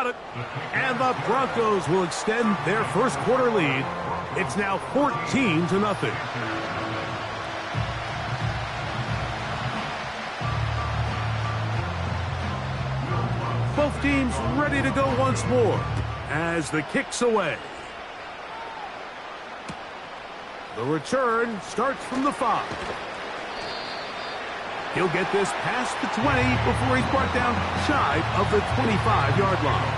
got it. And the Broncos will extend their first quarter lead. It's now 14-0. Both teams ready to go once more as the kick's away. The return starts from the 5. He'll get this past the 20 before he's brought down shy of the 25-yard line.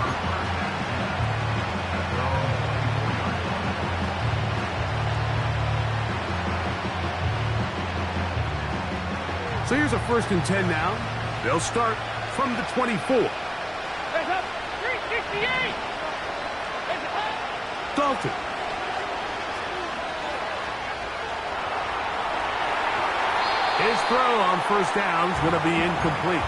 So here's a 1st and 10 now. They'll start from the 24. Dalton. His throw on 1st down is going to be incomplete.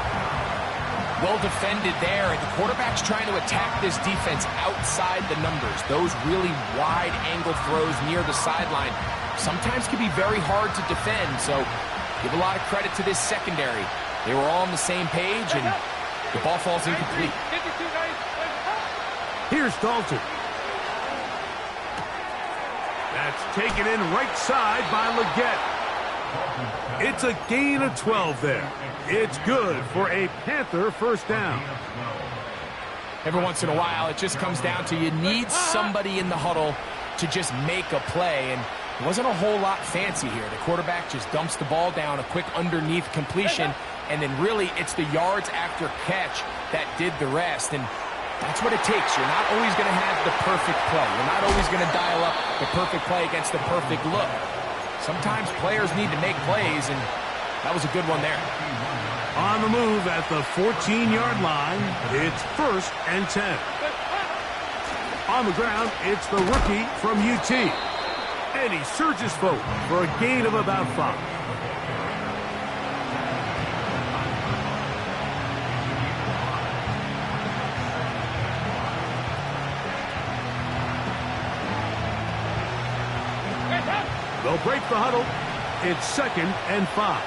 Well defended there, and the quarterback's trying to attack this defense outside the numbers. Those really wide angle throws near the sideline sometimes can be very hard to defend, so give a lot of credit to this secondary. They were all on the same page, and the ball falls incomplete. Here's Dalton. That's taken in right side by Leggett. It's a gain of 12 there. It's good for a Panther 1st down. Every once in a while, it just comes down to you need somebody in the huddle to just make a play, and it wasn't a whole lot fancy here. The quarterback just dumps the ball down, a quick underneath completion, and then really it's the yards after catch that did the rest, and that's what it takes. You're not always going to have the perfect play. You're not always going to dial up the perfect play against the perfect look. Sometimes players need to make plays, and that was a good one there. On the move at the 14-yard line, it's 1st and 10. On the ground, it's the rookie from UT. And he surges forward for a gain of about 5. They'll break the huddle. It's 2nd and 5.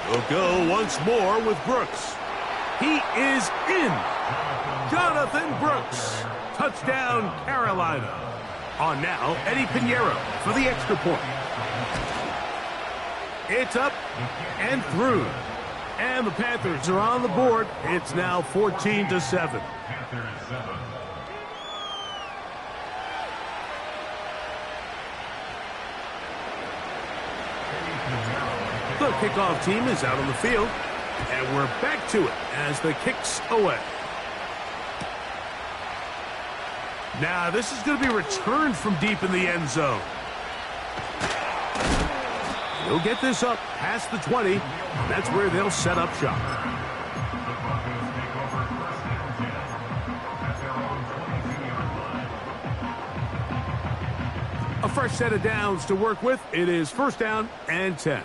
They'll go once more with Brooks. He is in. Jonathan Brooks. Touchdown, Carolina. On now, Eddie Pinheiro for the extra point. It's up and through. And the Panthers are on the board. It's now 14-7. The kickoff team is out on the field, and we're back to it as the kick's away. Now, this is going to be returned from deep in the end zone. He'll get this up past the 20. That's where they'll set up shop. A fresh set of downs to work with. It is 1st down and 10.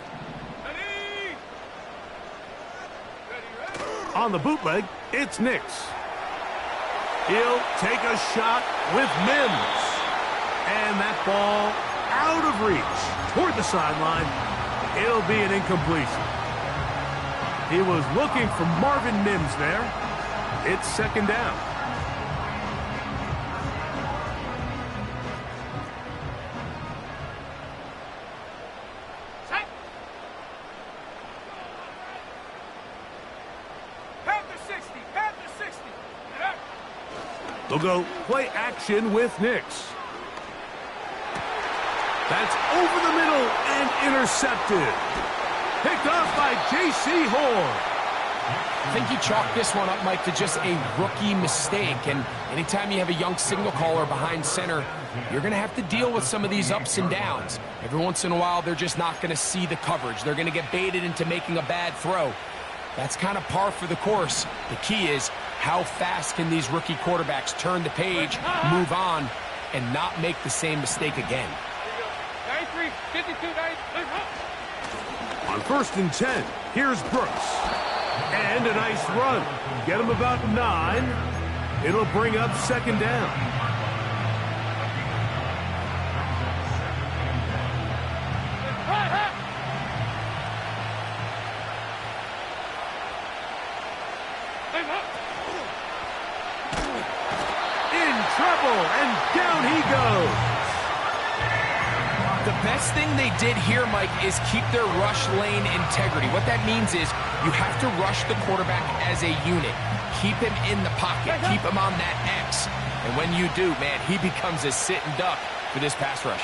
On the bootleg, it's Nix. He'll take a shot with Mims. And that ball out of reach toward the sideline. It'll be an incompletion. He was looking for Marvin Mims there. It's 2nd down. They'll go play action with Nix. That's over the middle and intercepted. Picked off by J.C. Horn. I think he chalked this one up, Mike, to just a rookie mistake. And anytime you have a young signal caller behind center, you're going to have to deal with some of these ups and downs. Every once in a while, they're just not going to see the coverage. They're going to get baited into making a bad throw. That's kind of par for the course. The key is how fast can these rookie quarterbacks turn the page, move on, and not make the same mistake again. On 1st and 10, here's Brooks. And a nice run. Get him about 9. It'll bring up 2nd down. In trouble, and down he goes. The best thing they did here, Mike, is keep their rush lane integrity. What that means is you have to rush the quarterback as a unit. Keep him in the pocket. Keep him on that X. And when you do, man, he becomes a sit and duck for this pass rush.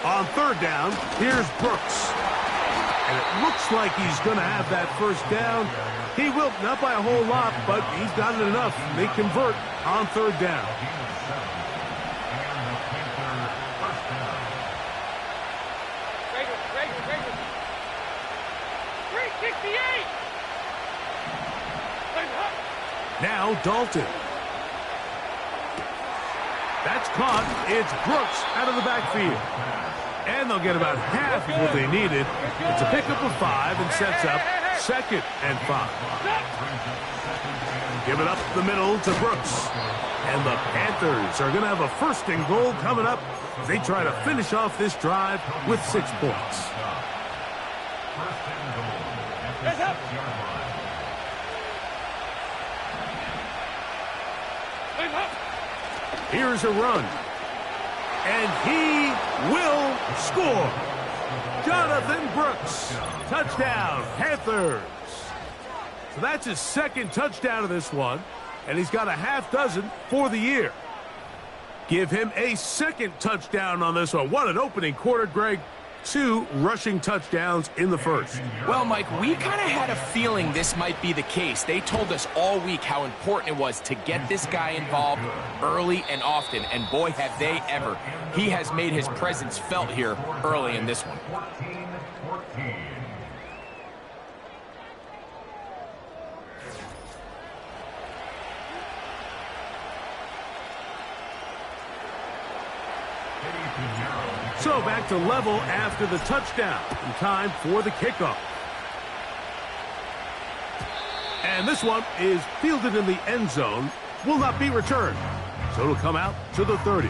On third down, here's Brooks. And it looks like he's going to have that first down. He will, not by a whole lot, but he's got it enough. They convert on third down. Now Dalton. That's caught. It's Brooks out of the backfield. And they'll get about half of what they needed. It's a pickup of 5 and sets up 2nd and 5. Give it up the middle to Brooks. And the Panthers are going to have a 1st and goal coming up as they try to finish off this drive with 6 points. Here's a run. And he will score. Jonathan Brooks. Touchdown, Panthers. So that's his 2nd touchdown of this one. And he's got a half dozen for the year. Give him a 2nd touchdown on this one. What an opening quarter, Greg. 2 rushing touchdowns in the first. Well, Mike, we kind of had a feeling this might be the case. They told us all week how important it was to get this guy involved early and often, and boy, have they ever. He has made his presence felt here early in this one. So back to level after the touchdown. In time for the kickoff. And this one is fielded in the end zone. Will not be returned. So it'll come out to the 30.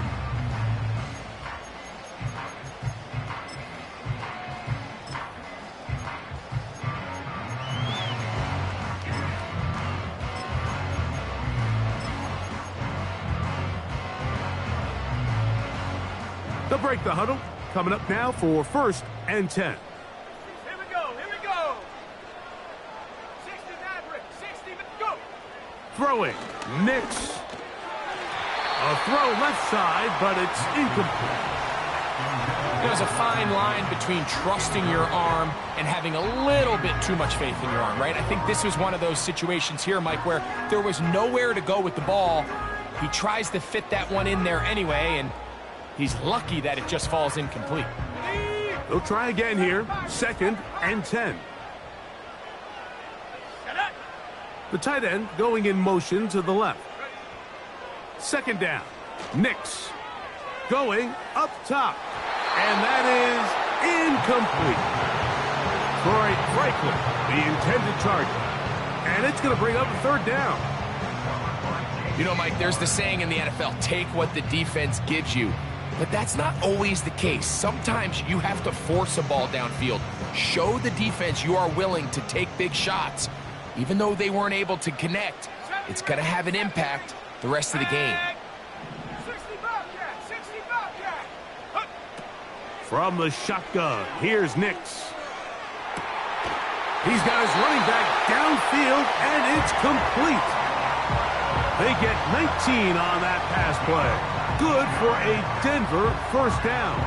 They'll break the huddle. Coming up now for 1st and 10. Here we go. 60, go. Throwing. Nix. A throw left side, but it's incomplete. There's a fine line between trusting your arm and having a little bit too much faith in your arm, right? I think this was one of those situations here, Mike, where there was nowhere to go with the ball. He tries to fit that one in there anyway, and he's lucky that it just falls incomplete. They'll try again here. 2nd and 10. The tight end going in motion to the left. 2nd down. Nix. Going up top. And that is incomplete. Troy Franklin, the intended target. And it's going to bring up a 3rd down. You know, Mike, there's the saying in the NFL, take what the defense gives you. But that's not always the case. Sometimes you have to force a ball downfield. Show the defense you are willing to take big shots. Even though they weren't able to connect, it's going to have an impact the rest of the game. From the shotgun, here's Nix. He's got his running back downfield, and it's complete. They get 19 on that pass play. Good for a Denver 1st down.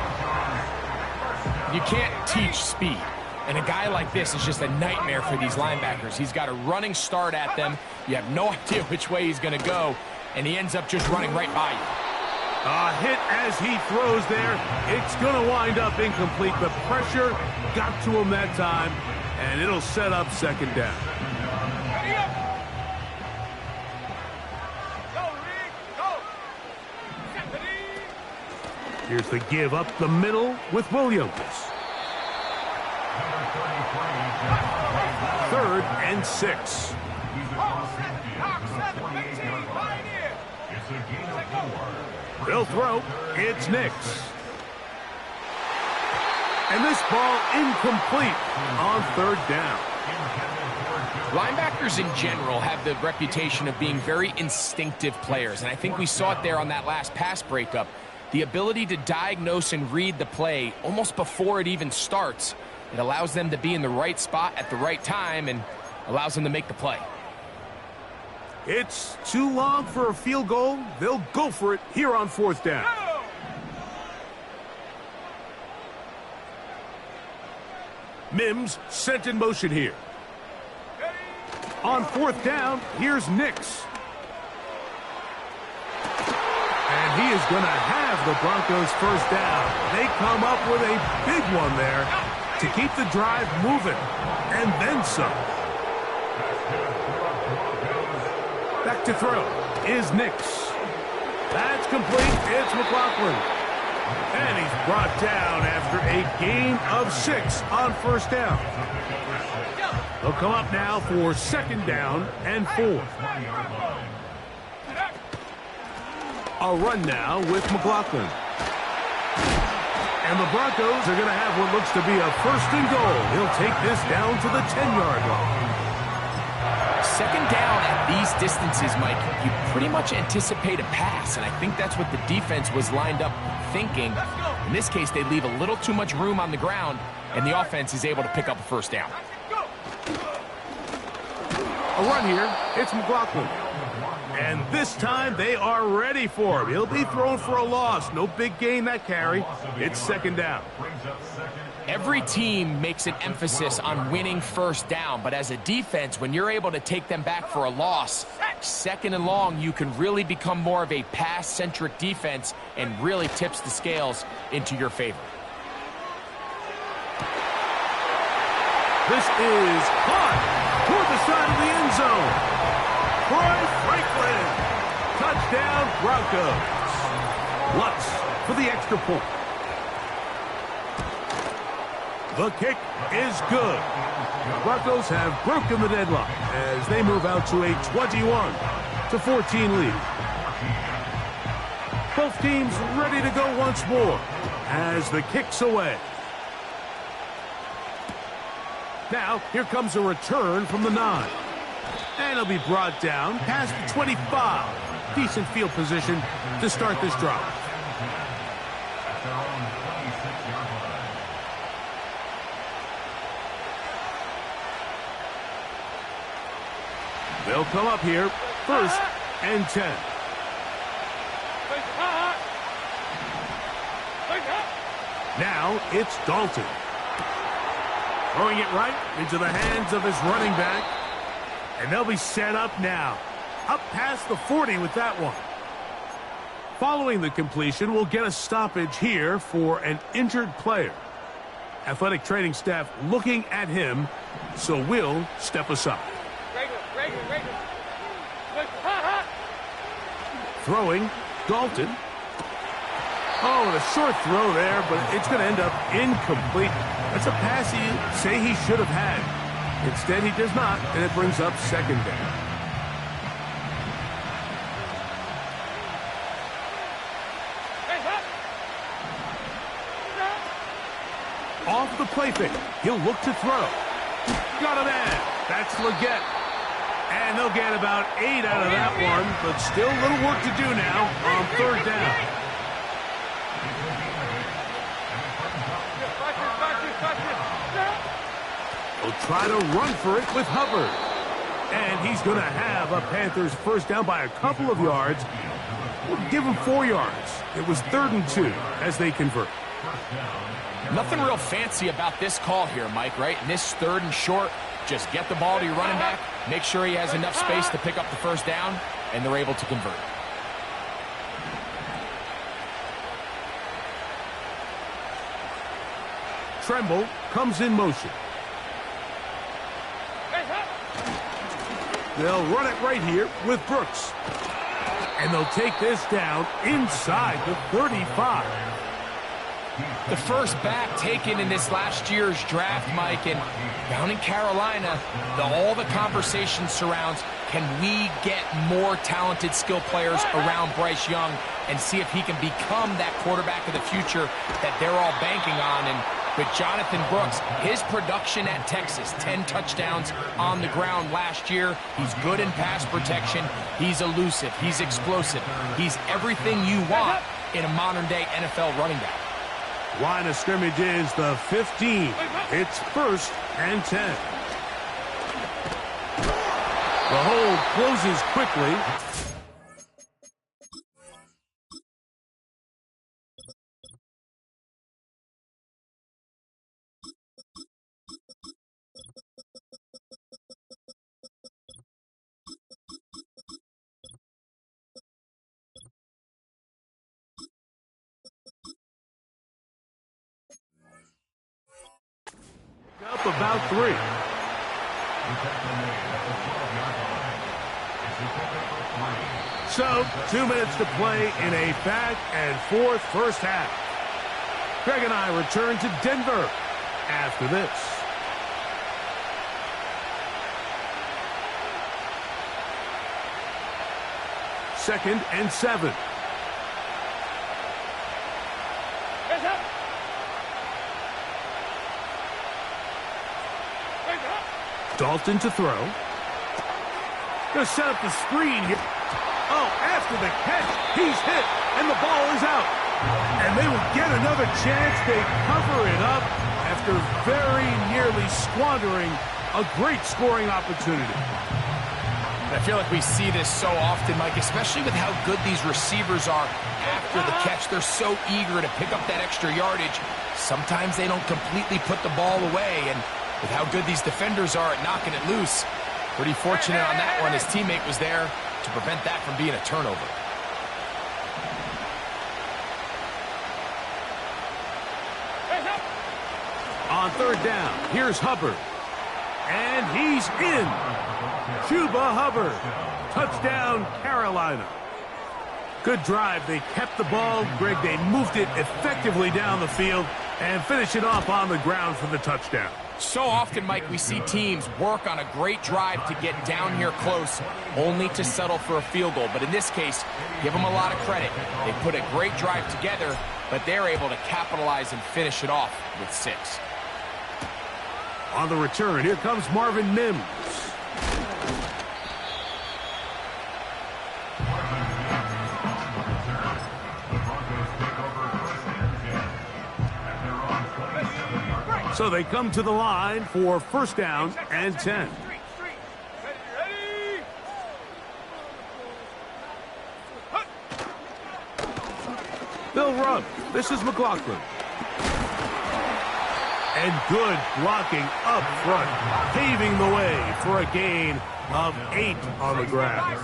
You can't teach speed. And a guy like this is just a nightmare for these linebackers. He's got a running start at them. You have no idea which way he's going to go, and he ends up just running right by you. A hit as he throws there. It's going to wind up incomplete. The pressure got to him that time, and it'll set up 2nd down. Here's the give up the middle with Williams. 3rd and 6. They'll throw. It's Nix. And this ball incomplete on third down. Linebackers in general have the reputation of being very instinctive players, and I think we saw it there on that last pass breakup. The ability to diagnose and read the play almost before it even starts. It allows them to be in the right spot at the right time and allows them to make the play. It's too long for a field goal. They'll go for it here on fourth down. Mims sent in motion here. On fourth down, here's Nix. And he is going to have the Broncos first down. They come up with a big one there to keep the drive moving. And then some. Back to throw is Nix. That's complete. It's McLaughlin. And he's brought down after a gain of 6 on first down. They'll come up now for second down and 4. A run now with McLaughlin. And the Broncos are going to have what looks to be a first and goal. He'll take this down to the 10-yard line. Second down at these distances, Mike, you pretty much anticipate a pass, and I think that's what the defense was lined up thinking. In this case, they leave a little too much room on the ground, and the offense is able to pick up a first down. A run here. It's McLaughlin. And this time they are ready for him. He'll be thrown for a loss. No big gain that carry. It's second down. Every team makes an emphasis on winning first down, but as a defense, when you're able to take them back for a loss, second and long, you can really become more of a pass-centric defense and really tips the scales into your favor. This is caught toward the side of the end zone. Troy Franklin. Touchdown, Broncos. Lutz for the extra point. The kick is good. The Broncos have broken the deadlock as they move out to a 21-14 lead. Both teams ready to go once more as the kick's away. Now, here comes a return from the 9. And he'll be brought down past the 25. Decent field position to start this drive. They'll come up here, first and 10. Now it's Dalton. Throwing it right into the hands of his running back. And they'll be set up now. Up past the 40 with that one. Following the completion, we'll get a stoppage here for an injured player. Athletic training staff looking at him, so we'll step aside. Throwing, Dalton. Oh, and a short throw there, but it's going to end up incomplete. That's a pass you say he should have had. Instead, he does not, and it brings up second down. Off the play fake. He'll look to throw. Got a man. That's Leggett. And they'll get about 8 out of that one, but still a little work to do now on third down. They'll try to run for it with Hubbard. And he's going to have a Panthers first down by a couple of yards. We'll give him 4 yards. It was 3rd and 2 as they convert. Nothing real fancy about this call here, Mike, right? In this 3rd and short, just get the ball to your running back, make sure he has enough space to pick up the first down, and they're able to convert. Tremble comes in motion. They'll run it right here with Brooks. And they'll take this down inside the 35. The first back taken in this last year's draft, Mike, and down in Carolina, all the conversation surrounds, can we get more talented skill players around Bryce Young and see if he can become that quarterback of the future that they're all banking on? And But Jonathan Brooks, his production at Texas, 10 touchdowns on the ground last year. He's good in pass protection. He's elusive. He's explosive. He's everything you want in a modern-day NFL running back. Line of scrimmage is the 15. It's 1st and 10. The hold closes quickly. Up about 3. So, 2 minutes to play in a back-and-forth first half. Greg and I return to Denver after this. Second and 7. Dalton to throw. Gonna set up the screen here. Oh, after the catch, he's hit, and the ball is out. And they will get another chance. They cover it up after very nearly squandering a great scoring opportunity. I feel like we see this so often, Mike, especially with how good these receivers are after the catch. They're so eager to pick up that extra yardage. Sometimes they don't completely put the ball away, and with how good these defenders are at knocking it loose, pretty fortunate on that one. His teammate was there to prevent that from being a turnover. On 3rd down, here's Hubbard. And he's in. Chuba Hubbard. Touchdown, Carolina. Good drive. They kept the ball. Greg, they moved it effectively down the field and finish it off on the ground for the touchdown. So often, Mike, we see teams work on a great drive to get down here close, only to settle for a field goal. But in this case, give them a lot of credit. They put a great drive together, but they're able to capitalize and finish it off with 6. On the return, here comes Marvin Mims. So they come to the line for 1st down and 10. They'll run. This is McLaughlin. And good blocking up front, paving the way for a gain of 8 on the ground.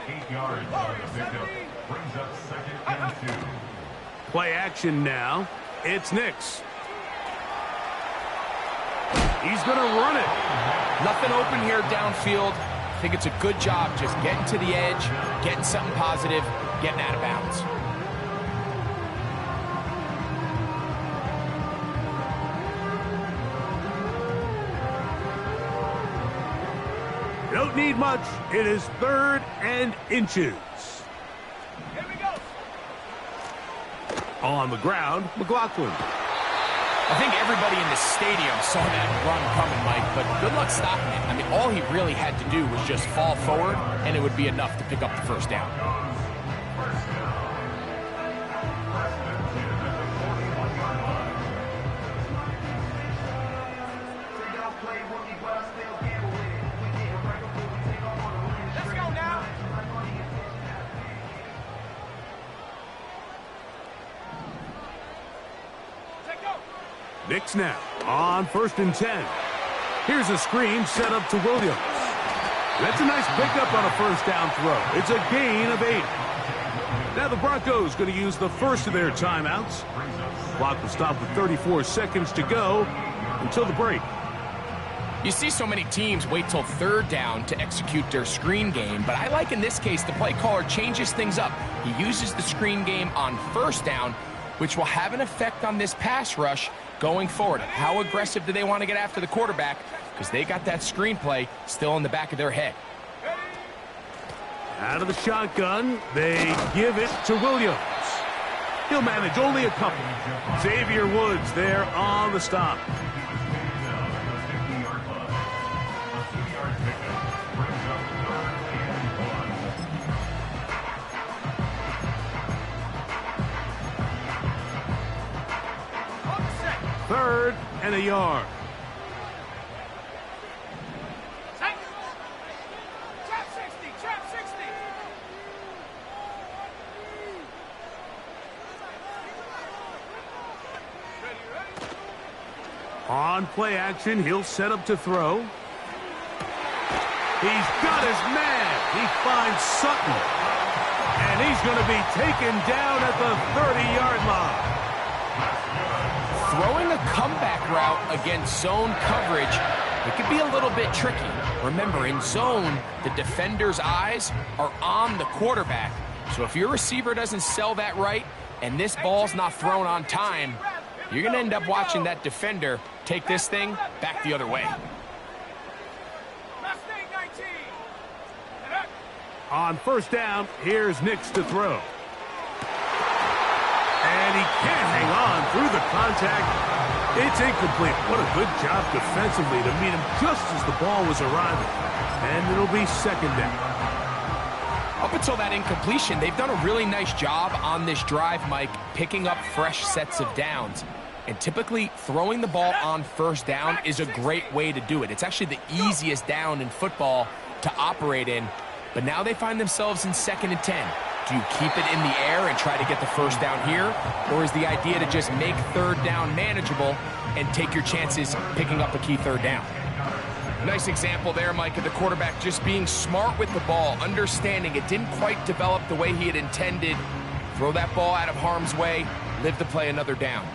8 yards on the pickup. Brings up 2nd and 2. Play action now. It's Nix. He's going to run it. Nothing open here downfield. I think it's a good job just getting to the edge, getting something positive, getting out of bounds. Don't need much. It is 3rd and inches. Here we go. On the ground, McLaughlin. I think everybody in the stadium saw that run coming, Mike, but good luck stopping it. I mean, all he really had to do was just fall forward, and it would be enough to pick up the 1st down. Let's go now. Take go. Nix now on 1st and 10. Here's a screen set up to Williams. That's a nice pickup on a 1st down throw. It's a gain of 8. Now the Broncos going to use the first of their timeouts. Clock will stop with 34 seconds to go until the break. You see so many teams wait till 3rd down to execute their screen game, but I like in this case the play caller changes things up. He uses the screen game on 1st down, which will have an effect on this pass rush going forward. How aggressive do they want to get after the quarterback? Because they got that screenplay still in the back of their head. Out of the shotgun, they give it to Williams. He'll manage only a couple. Xavier Woods there on the stop. Third and a yard. Trap 60, trap 60. Ready? On play action, he'll set up to throw. He's got his man. He finds Sutton. And he's going to be taken down at the 30-yard line. Throwing a comeback route against zone coverage, it could be a little bit tricky. Remember, in zone, the defender's eyes are on the quarterback. So if your receiver doesn't sell that right and this ball's not thrown on time, you're going to end up watching that defender take this thing back the other way. Mustang 19. On first down, here's Nix to throw. And he can't hang on through the contact. It's incomplete. What a good job defensively to meet him just as the ball was arriving. And it'll be second down. Up until that incompletion, they've done a really nice job on this drive, Mike, picking up fresh sets of downs. And typically, throwing the ball on first down is a great way to do it. It's actually the easiest down in football to operate in. But now they find themselves in 2nd and 10. Do you keep it in the air and try to get the first down here? Or is the idea to just make third down manageable and take your chances picking up a key third down? Nice example there, Mike, of the quarterback just being smart with the ball, understanding it didn't quite develop the way he had intended. Throw that ball out of harm's way, live to play another down.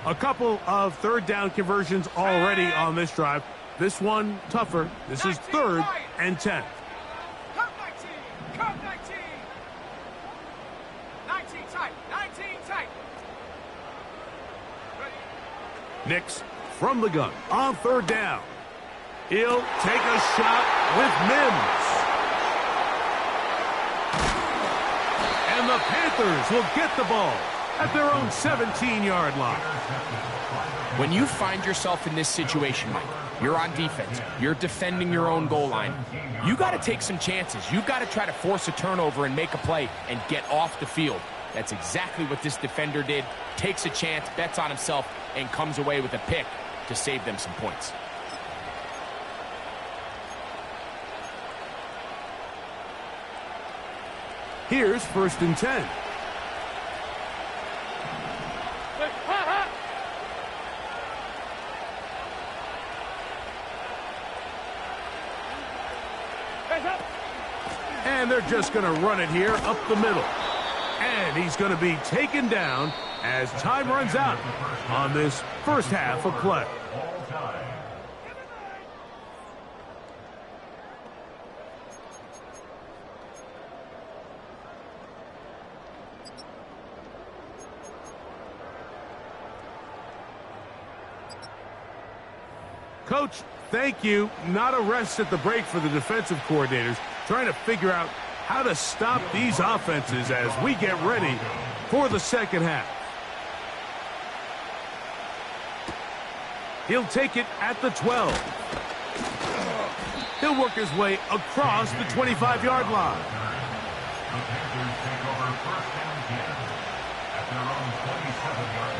A couple of third down conversions already on this drive. This one tougher. This is 3rd and 10. Cut 19. Cut 19. 19 tight. 19 tight. Ready? Nix from the gun on third down. He'll take a shot with Mims. And the Panthers will get the ball at their own 17-yard line. When you find yourself in this situation, Mike, you're on defense, you're defending your own goal line, you got to take some chances. You've got to try to force a turnover and make a play and get off the field. That's exactly what this defender did. Takes a chance, bets on himself, and comes away with a pick to save them some points. Here's 1st and 10. And they're just going to run it here up the middle. And he's going to be taken down as time runs out on this first half of play. Coach, thank you. Not a rest at the break for the defensive coordinators, trying to figure out how to stop these offenses as we get ready for the second half. He'll take it at the 12. He'll work his way across the 25-yard line. The Panthers take over 1st and 10 at their own 27-yard line.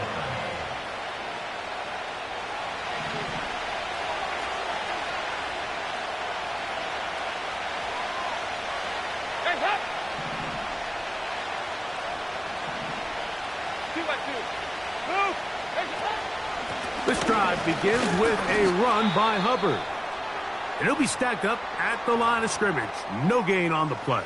This drive begins with a run by Hubbard. And he'll be stacked up at the line of scrimmage. No gain on the play.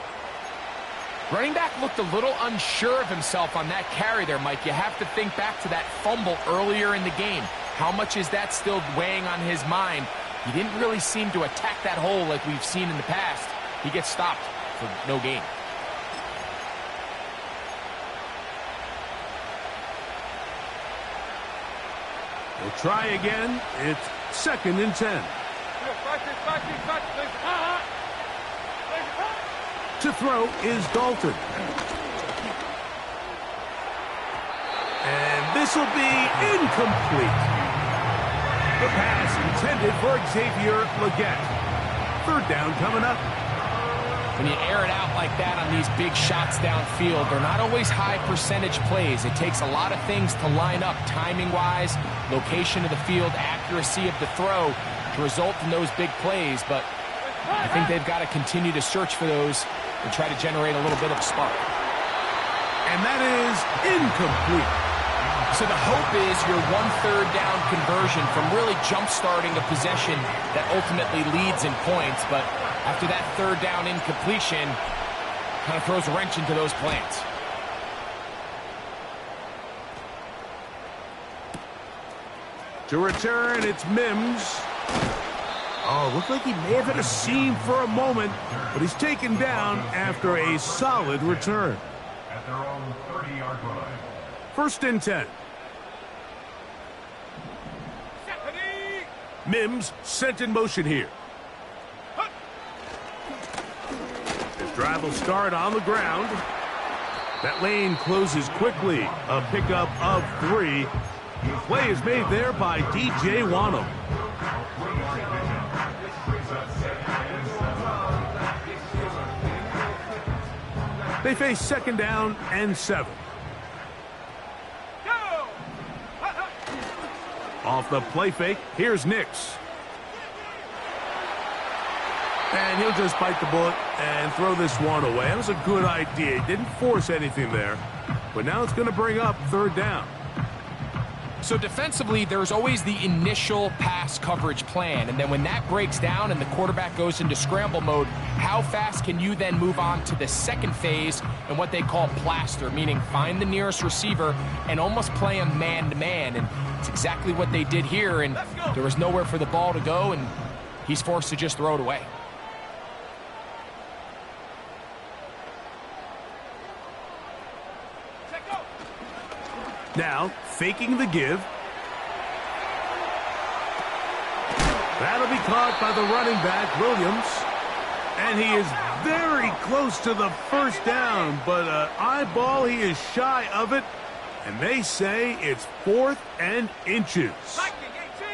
Running back looked a little unsure of himself on that carry there, Mike. You have to think back to that fumble earlier in the game. How much is that still weighing on his mind? He didn't really seem to attack that hole like we've seen in the past. He gets stopped for no gain. We'll try again. It's 2nd and 10. To throw is Dalton. This will be incomplete. The pass intended for Xavier Legette. Third down coming up. When you air it out like that on these big shots downfield, they're not always high percentage plays. It takes a lot of things to line up timing-wise, location of the field, accuracy of the throw to result in those big plays. But I think they've got to continue to search for those and try to generate a little bit of a spark. And that is incomplete. So the hope is your 1/3 down conversion from really jump-starting a possession that ultimately leads in points. But after that third down incompletion, kind of throws a wrench into those plans. To return, it's Mims. Oh, looked like he may have hit a seam for a moment, but he's taken down after a solid return. At their own 30-yard line. 1st and 10. Stephanie! Mims sent in motion here. His drive will start on the ground. That lane closes quickly. A pickup of 3. The play is made there by DJ Wonnum. They face 2nd down and 7. Go! Off the play fake, here's Nix. And he'll just bite the bullet and throw this one away. That was a good idea. He didn't force anything there. But now it's going to bring up 3rd down. So defensively, there's always the initial pass coverage plan. And then when that breaks down and the quarterback goes into scramble mode, how fast can you then move on to the second phase and what they call plaster, meaning find the nearest receiver and almost play him man-to-man. And it's exactly what they did here. And there was nowhere for the ball to go, and he's forced to just throw it away. Now, faking the give. That'll be caught by the running back, Williams. And he is very close to the 1st down, but eyeball, he is shy of it. And they say it's 4th and inches. Viking 18!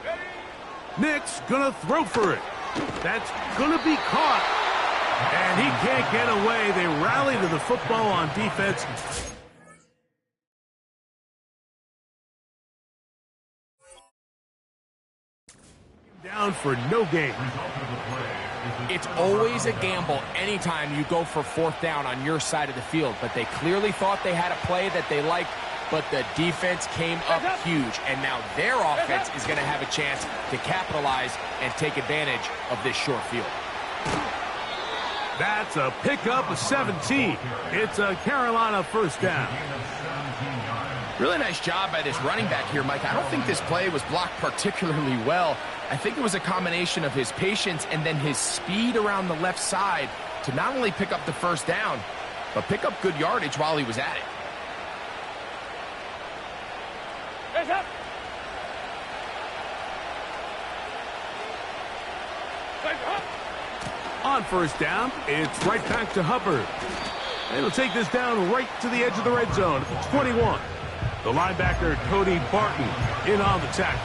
Ready? Nix gonna throw for it. That's gonna be caught. And he can't get away. They rally to the football on defense. Down for no gain. It's always a gamble anytime you go for 4th down on your side of the field. But they clearly thought they had a play that they liked, but the defense came up huge. And now their offense is going to have a chance to capitalize and take advantage of this short field. That's a pickup of 17. It's a Carolina 1st down. Really nice job by this running back here, Mike. I don't think this play was blocked particularly well. I think it was a combination of his patience and then his speed around the left side to not only pick up the 1st down, but pick up good yardage while he was at it. Hands up! On 1st down, it's right back to Hubbard. And he'll take this down right to the edge of the red zone at the 21. The linebacker, Cody Barton, in on the tackle.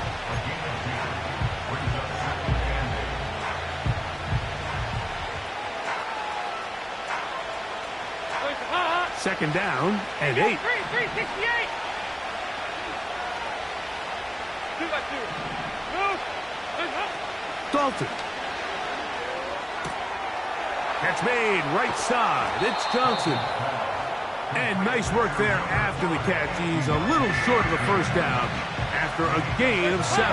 Second down and 8. 368! 2-by-2. Dalton. Catch made right side. It's Johnson. And nice work there after the catch. He's a little short of the 1st down after a gain of 7.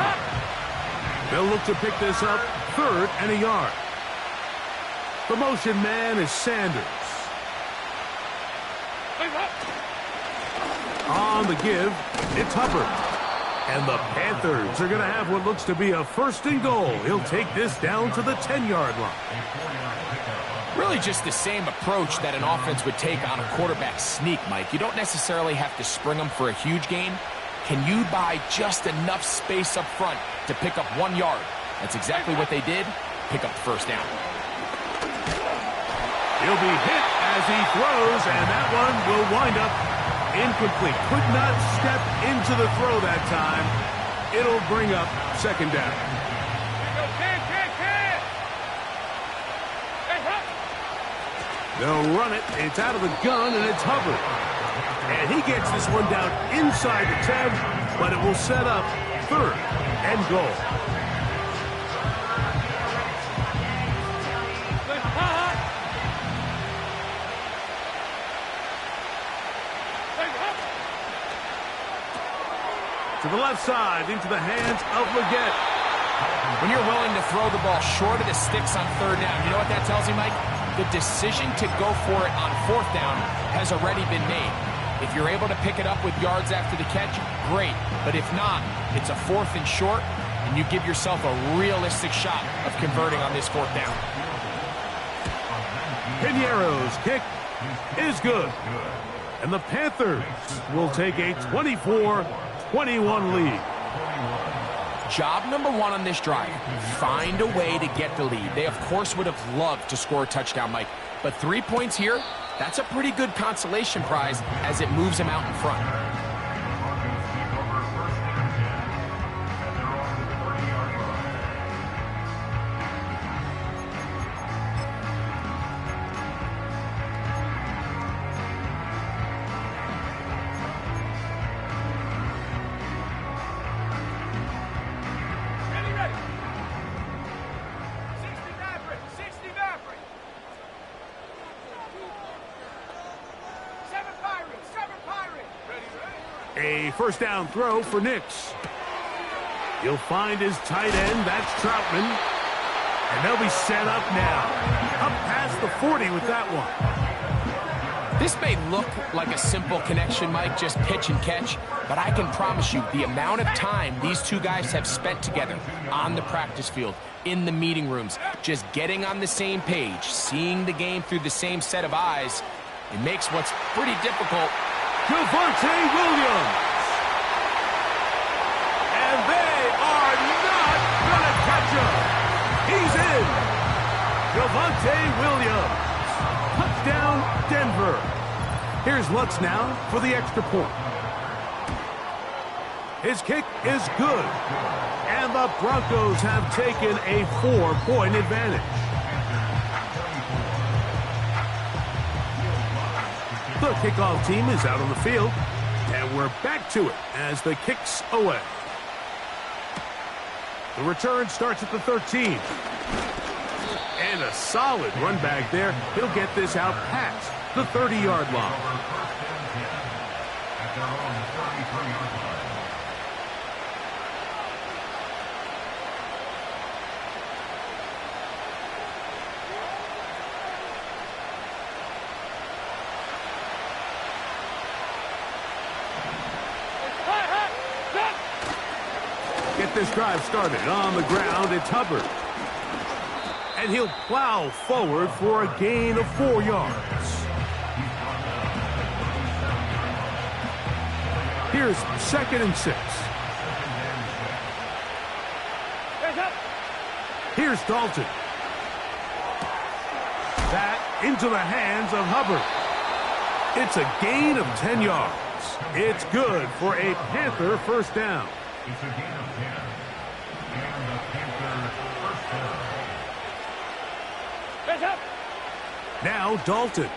They'll look to pick this up 3rd and a yard. The motion man is Sanders. On the give, it's Hubbard. And the Panthers are going to have what looks to be a 1st and goal. He'll take this down to the 10-yard line. Really just the same approach that an offense would take on a quarterback sneak, Mike. You don't necessarily have to spring them for a huge gain. Can you buy just enough space up front to pick up 1 yard? That's exactly what they did. Pick up the 1st down. He'll be hit as he throws, and that one will wind up incomplete. Could not step into the throw that time. It'll bring up second down. They'll run it. It's out of the gun, and it's Hubbard. And he gets this one down inside the 10, but it will set up third and goal. To the left side, into the hands of Legette. When you're willing to throw the ball short of the sticks on third down, you know what that tells you, Mike? The decision to go for it on fourth down has already been made. If you're able to pick it up with yards after the catch, great. But if not, it's a fourth and short, and you give yourself a realistic shot of converting on this fourth down. Piñeiro's kick is good. And the Panthers will take a 24-21 lead. Job number one on this drive, find a way to get the lead. They, of course, would have loved to score a touchdown, Mike. But 3 points here, that's a pretty good consolation prize as it moves them out in front. A first down throw for Nix. He'll find his tight end. That's Troutman. And they'll be set up now. Up past the 40 with that one. This may look like a simple connection, Mike, just pitch and catch, but I can promise you the amount of time these two guys have spent together on the practice field, in the meeting rooms, just getting on the same page, seeing the game through the same set of eyes, it makes what's pretty difficult. Javonte Williams. And they are not going to catch him. He's in. Javonte Williams. Touchdown, Denver. Here's Lutz now for the extra point. His kick is good. And the Broncos have taken a 4-point advantage. The kickoff team is out on the field, and we're back to it as the kick's away. The return starts at the 13. And a solid run back there. He'll get this out past the 30-yard line. At their own 33-yard line. Get this drive started on the ground. It's Hubbard. And he'll plow forward for a gain of 4 yards. Here's 2nd and 6. Here's Dalton. That into the hands of Hubbard. It's a gain of 10 yards. It's good for a Panther first down. It's a gain of 10. And the Panthers first down. Now Dalton.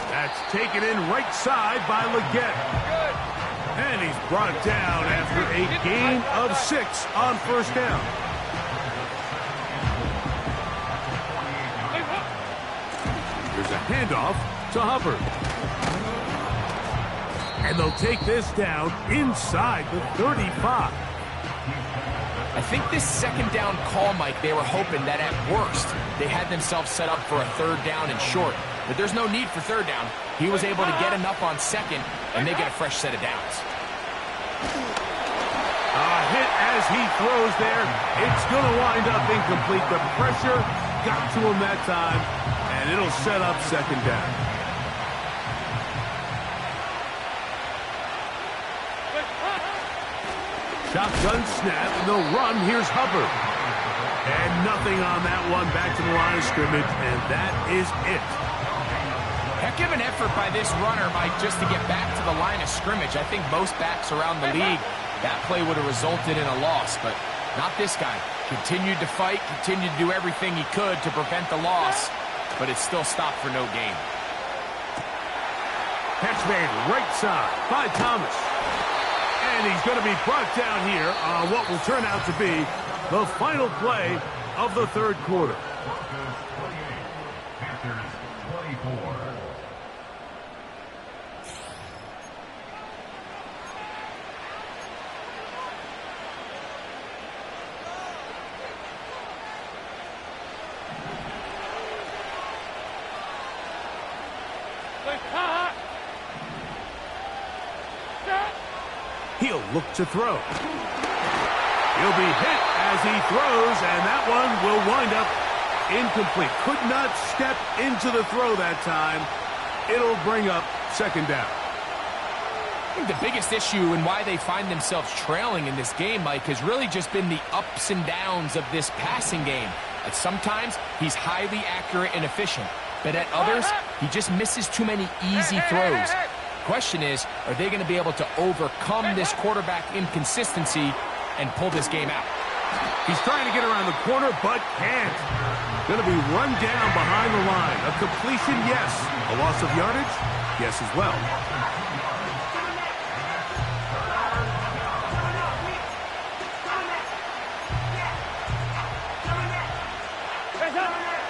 That's taken in right side by Legette. And he's brought down after a gain of 6 on first down. Here's a handoff to Hubbard. And they'll take this down inside the 35. I think this second down call, Mike, they were hoping that at worst they had themselves set up for a third down and short. But there's no need for third down. He was able to get enough on second, and they get a fresh set of downs. A hit as he throws there. It's going to wind up incomplete. The pressure got to him that time, and it'll set up second down. Shotgun snap, and they'll run. Here's Hubbard. And nothing on that one. Back to the line of scrimmage, and that is it. Heck of an effort by this runner just to get back to the line of scrimmage. I think most backs around the league, that play would have resulted in a loss, but not this guy. Continued to fight, continued to do everything he could to prevent the loss, but it still stopped for no gain. Catch made right side by Thomas. And he's going to be brought down here on what will turn out to be the final play of the third quarter. Broncos 28, Panthers 24. He'll look to throw. He'll be hit as he throws, and that one will wind up incomplete. Could not step into the throw that time. It'll bring up second down. I think the biggest issue and why they find themselves trailing in this game, Mike, has really just been the ups and downs of this passing game. At sometimes, he's highly accurate and efficient, but at others, he just misses too many easy throws. Question is, are they going to be able to overcome this quarterback inconsistency and pull this game out? He's trying to get around the corner, but can't. Going to be run down behind the line. A completion, yes. A loss of yardage, yes as well.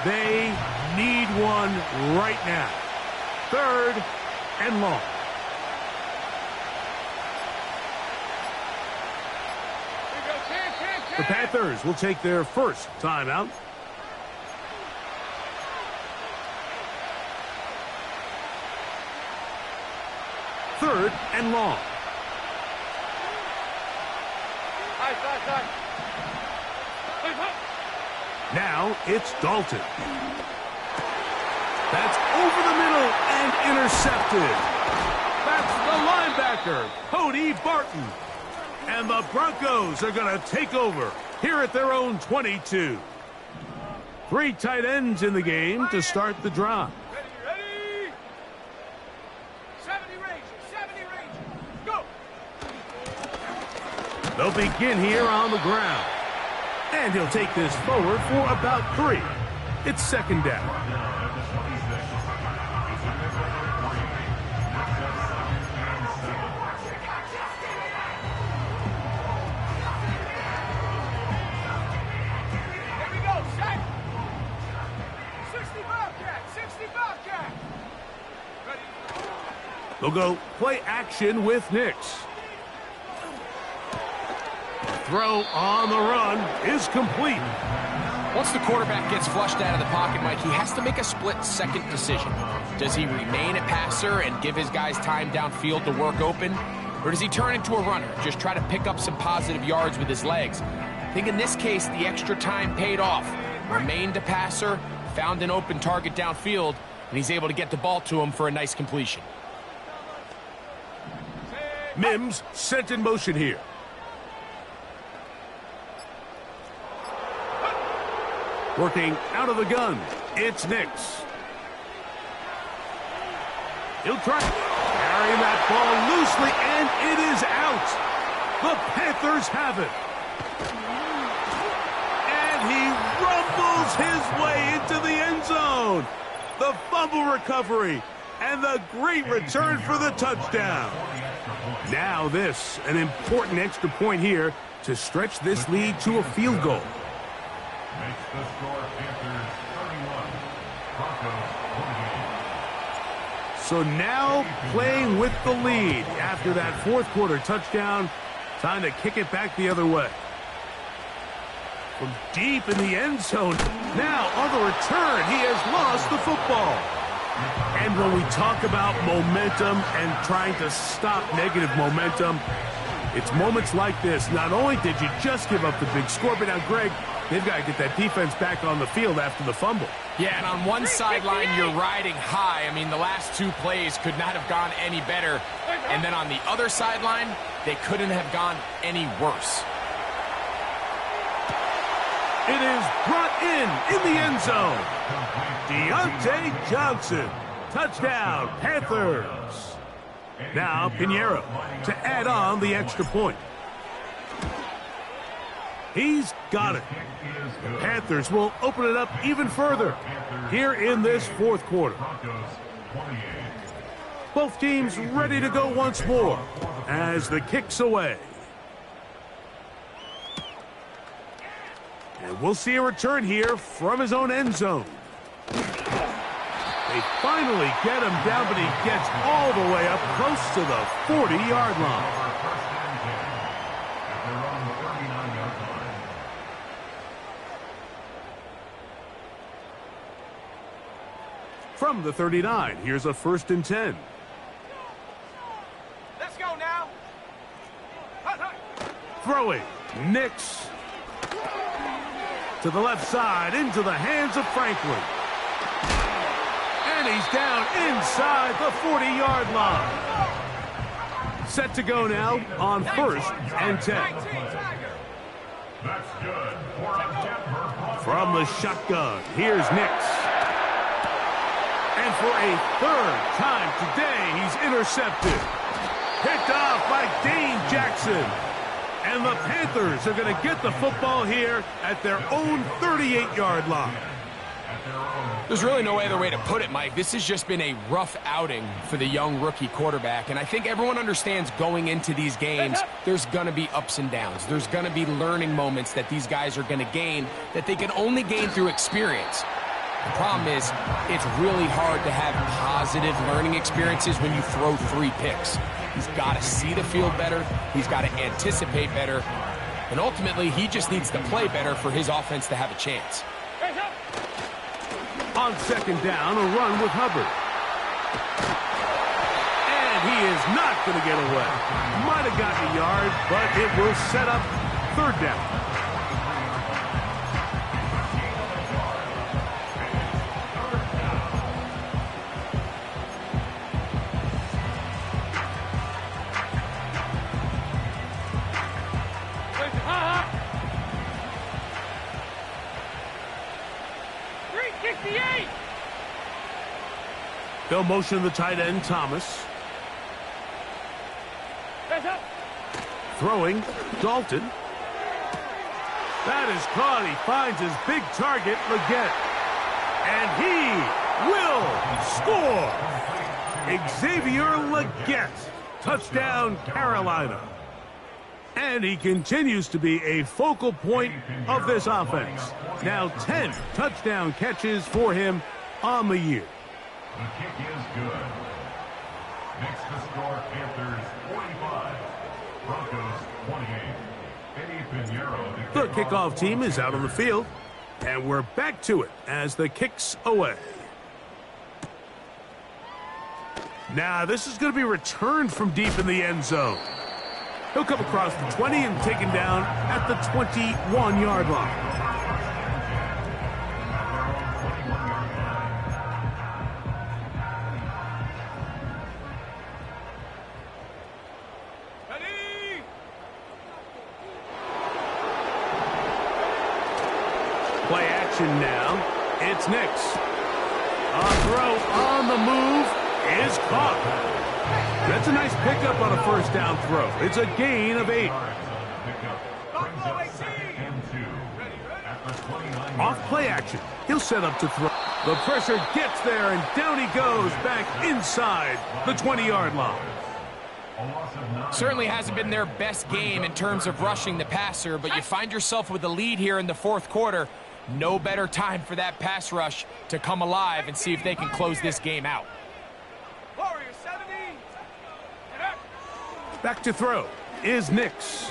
They need one right now. Third and long. The Panthers will take their first timeout. Third and long. Now it's Dalton. That's over the middle and intercepted. That's the linebacker, Cody Barton. And the Broncos are going to take over here at their own 22. 3 tight ends in the game to start the drive. Ready? 70 range, 70 range. Go! They'll begin here on the ground. And he'll take this forward for about 3. It's second down. They'll go play action with Nix. Throw on the run is complete. Once the quarterback gets flushed out of the pocket, Mike, he has to make a split-second decision. Does he remain a passer and give his guys time downfield to work open? Or does he turn into a runner, just try to pick up some positive yards with his legs? I think in this case, the extra time paid off. Remained a passer, found an open target downfield, and he's able to get the ball to him for a nice completion. Mims sent in motion here. Working out of the gun, it's Nix. He'll try carrying that ball loosely, and it is out. The Panthers have it. And he rumbles his way into the end zone. The fumble recovery and the great return for the touchdown. Now this, an important extra point here to stretch this lead to a field goal. Makes the score Panthers 31, Broncos 28. So now playing with the lead after that fourth quarter touchdown. Time to kick it back the other way. From deep in the end zone. Now on the return, he has lost the football. And when we talk about momentum and trying to stop negative momentum, it's moments like this. Not only did you just give up the big score, but now, Greg, they've got to get that defense back on the field after the fumble. Yeah, and on one sideline, you're riding high. I mean, the last 2 plays could not have gone any better. And then on the other sideline, they couldn't have gone any worse. It is brought in the end zone. Deontay Johnson Touchdown, Panthers. Now Pinheiro to add on the extra point. He's got it. The Panthers will open it up even further here in this fourth quarter. Both teams ready to go once more as the kick's away. And we'll see a return here from his own end zone. They finally get him down, but he gets all the way up close to the 40-yard line. From the 39, here's a 1st and 10. Let's go now. Throwing, Nix. To the left side, into the hands of Franklin. And he's down inside the 40-yard line. Set to go now on 1st and 10. That's good for a Denver Broncos. From the shotgun, here's Nix. And for a 3rd time today, he's intercepted. Picked off by Dane Jackson. And the Panthers are going to get the football here at their own 38-yard line. There's really no other way to put it, Mike. This has just been a rough outing for the young rookie quarterback. And I think everyone understands going into these games, there's going to be ups and downs. There's going to be learning moments that these guys are going to gain that they can only gain through experience. The problem is, it's really hard to have positive learning experiences when you throw 3 picks. He's got to see the field better. He's got to anticipate better. And ultimately, he just needs to play better for his offense to have a chance. On 2nd down, a run with Hubbard. And he is not going to get away. Might have gotten a yard, but it will set up 3rd down. They'll motion the tight end, Thomas. Throwing, Dalton. That is caught. He finds his big target, Leggett. And he will score. Xavier Leggett. Touchdown, Carolina. And he continues to be a focal point of this offense. Now 10 touchdown catches for him on the year. The kick is good. Next to score, Panthers 45, Broncos 28. Eddie Pinheiro. The kickoff team is out on the field, and we're back to it as the kick's away. Now, this is going to be returned from deep in the end zone. He'll come across the 20 and taken down at the 21-yard line. Play action now. It's Nix. A throw on the move is caught. That's a nice pickup on a 1st down throw. It's a gain of 8. Off play action. He'll set up to throw. The pressure gets there, and down he goes back inside the 20-yard line. Certainly hasn't been their best game in terms of rushing the passer, but you find yourself with a lead here in the 4th quarter. No better time for that pass rush to come alive and see if they can close this game out. Warrior 70. Back to throw is Nix.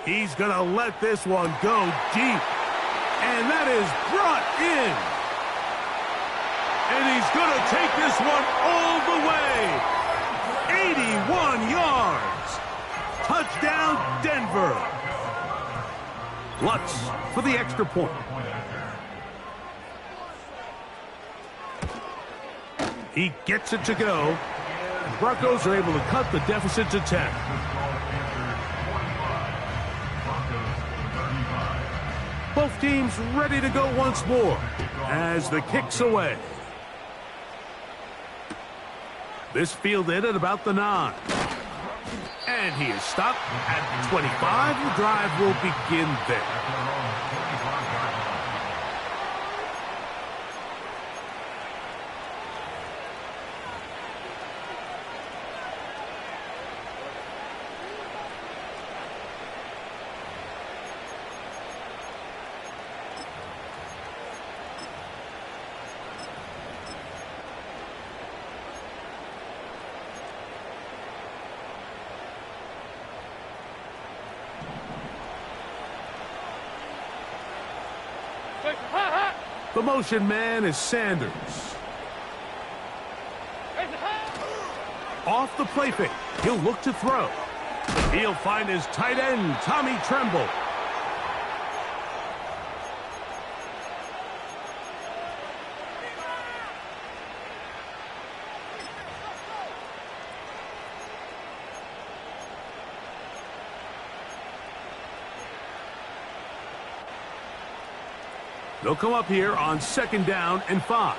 He's going to let this one go deep. And that is brought in. And he's going to take this one all the way. 81 yards. Touchdown, Denver. Lutz for the extra point. He gets it to go. The Broncos are able to cut the deficit to 10. Both teams ready to go once more as the kick's away. This fielded at about the 9. And he is stopped at 25. The drive will begin there. The motion man is Sanders. Off the play fake. He'll look to throw. He'll find his tight end, Tommy Tremble. They'll come up here on 2nd down and 5.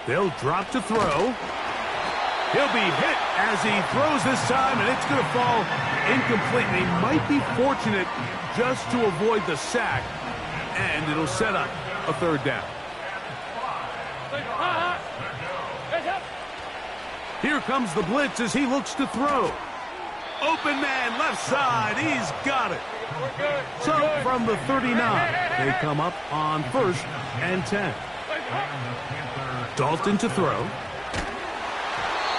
They'll drop to throw. He'll be hit as he throws this time, and it's going to fall incomplete. He might be fortunate just to avoid the sack, and it'll set up a 3rd down. Here comes the blitz as he looks to throw. Open man, left side. He's got it. So from the 39, they come up on 1st and 10. Dalton to throw.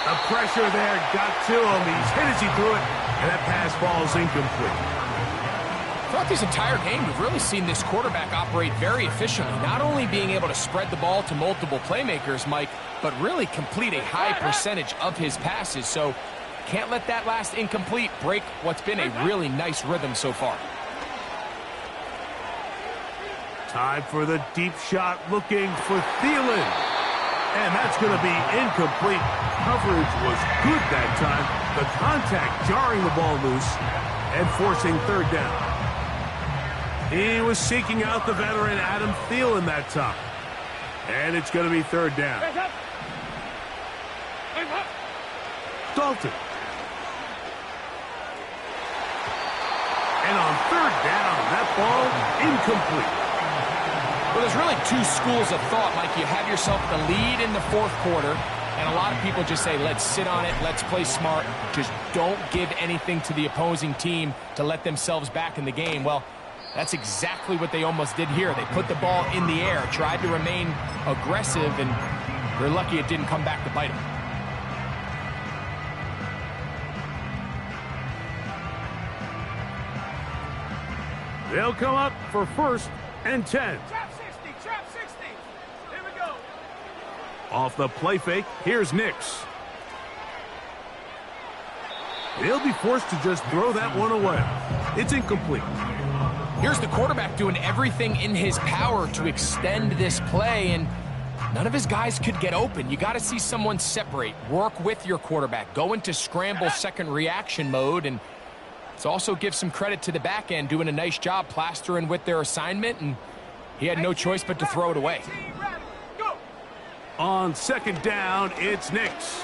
The pressure there got to him. He's hit as he threw it, and that pass falls incomplete. Throughout this entire game, we've really seen this quarterback operate very efficiently, not only being able to spread the ball to multiple playmakers, Mike, but really complete a high percentage of his passes. So can't let that last incomplete break what's been a really nice rhythm so far. Time for the deep shot, looking for Thielen. And that's going to be incomplete. Coverage was good that time. The contact jarring the ball loose and forcing 3rd down. He was seeking out the veteran Adam Thielen that time. And it's going to be 3rd down. Dalton. And on 3rd down, that ball incomplete. Well, there's really 2 schools of thought, Mike. You have yourself the lead in the 4th quarter, and a lot of people just say, let's sit on it, let's play smart, just don't give anything to the opposing team to let themselves back in the game. Well, that's exactly what they almost did here. They put the ball in the air, tried to remain aggressive, and they're lucky it didn't come back to bite them. They'll come up for 1st and 10. Trap 60, trap 60. Here we go. Off the play fake, here's Nix. They'll be forced to just throw that one away. It's incomplete. Here's the quarterback doing everything in his power to extend this play, and none of his guys could get open. You got to see someone separate, work with your quarterback, go into scramble second reaction mode, and let's also give some credit to the back end doing a nice job plastering with their assignment, and he had no choice but to throw it away. On 2nd down, it's Nix.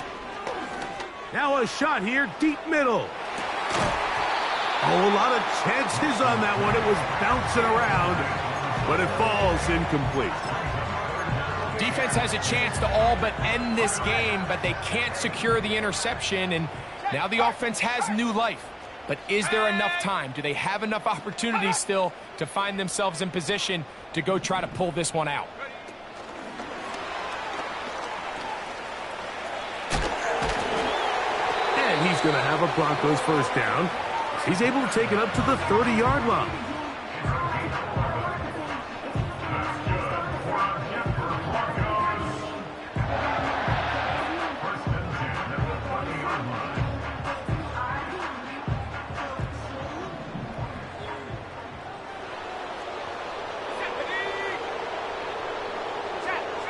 Now a shot here, deep middle. Oh, a lot of chances on that one. It was bouncing around, but it falls incomplete. Defense has a chance to all but end this game, but they can't secure the interception, and now the offense has new life. But is there enough time? Do they have enough opportunities still to find themselves in position to go try to pull this one out? And he's going to have a Broncos 1st down. He's able to take it up to the 30-yard line.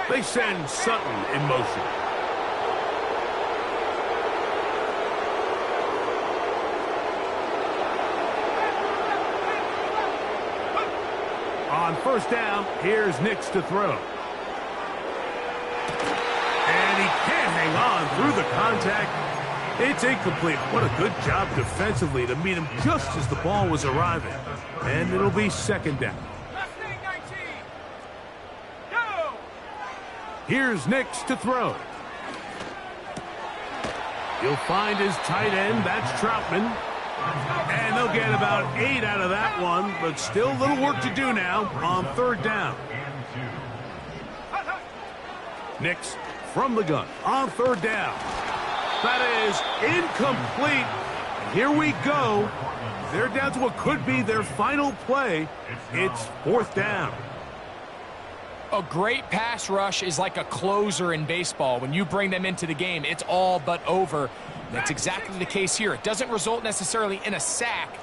They send Sutton in motion. On 1st down, here's Nix to throw. through the contact. It's incomplete. What a good job defensively to meet him just as the ball was arriving. And it'll be second down. Last thing, 19. Go! Here's Nix to throw. He'll find his tight end. That's Troutman. And they'll get about 8 out of that one, but still a little work to do now on third down. Nix from the gun on third down. That is incomplete. And here we go. They're down to what could be their final play. It's fourth down. A great pass rush is like a closer in baseball. When you bring them into the game, it's all but over. That's exactly the case here. It doesn't result necessarily in a sack,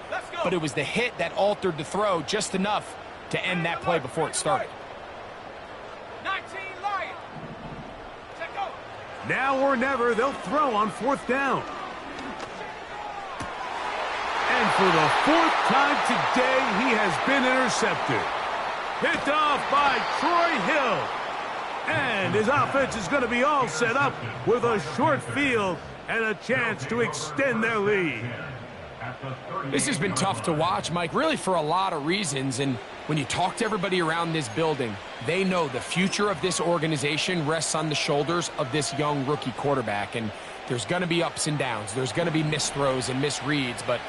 but it was the hit that altered the throw just enough to end that play before it started. 19 Lion. Check go. Now or never, they'll throw on fourth down. And for the fourth time today, he has been intercepted. Picked off by Troy Hill. And his offense is going to be all set up with a short field and a chance to extend their lead. This has been tough to watch, Mike, really for a lot of reasons. And when you talk to everybody around this building, they know the future of this organization rests on the shoulders of this young rookie quarterback. And there's going to be ups and downs. There's going to be missed throws and misreads. But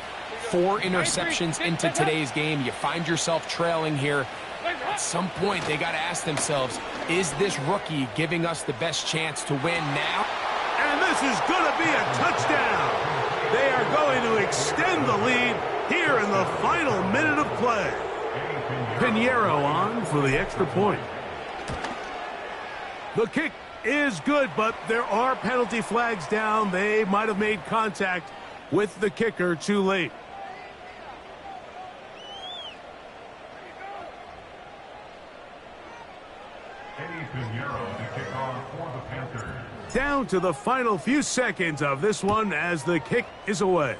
4 interceptions into today's game, you find yourself trailing here. At some point, they got to ask themselves, is this rookie giving us the best chance to win now? And this is going to be a touchdown. They are going to extend the lead here in the final minute of play. Pinheiro on for the extra point. The kick is good, but there are penalty flags down. They might have made contact with the kicker too late. Down to the final few seconds of this one as the kick is away.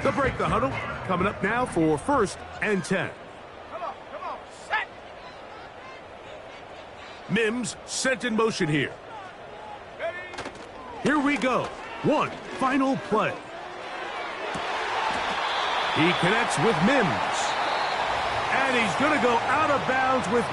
They'll break the huddle. Coming up now for first and 10. Come on, set. Mims sent in motion here. Ready. Here we go. One final play. He connects with Mims. And he's going to go out of bounds with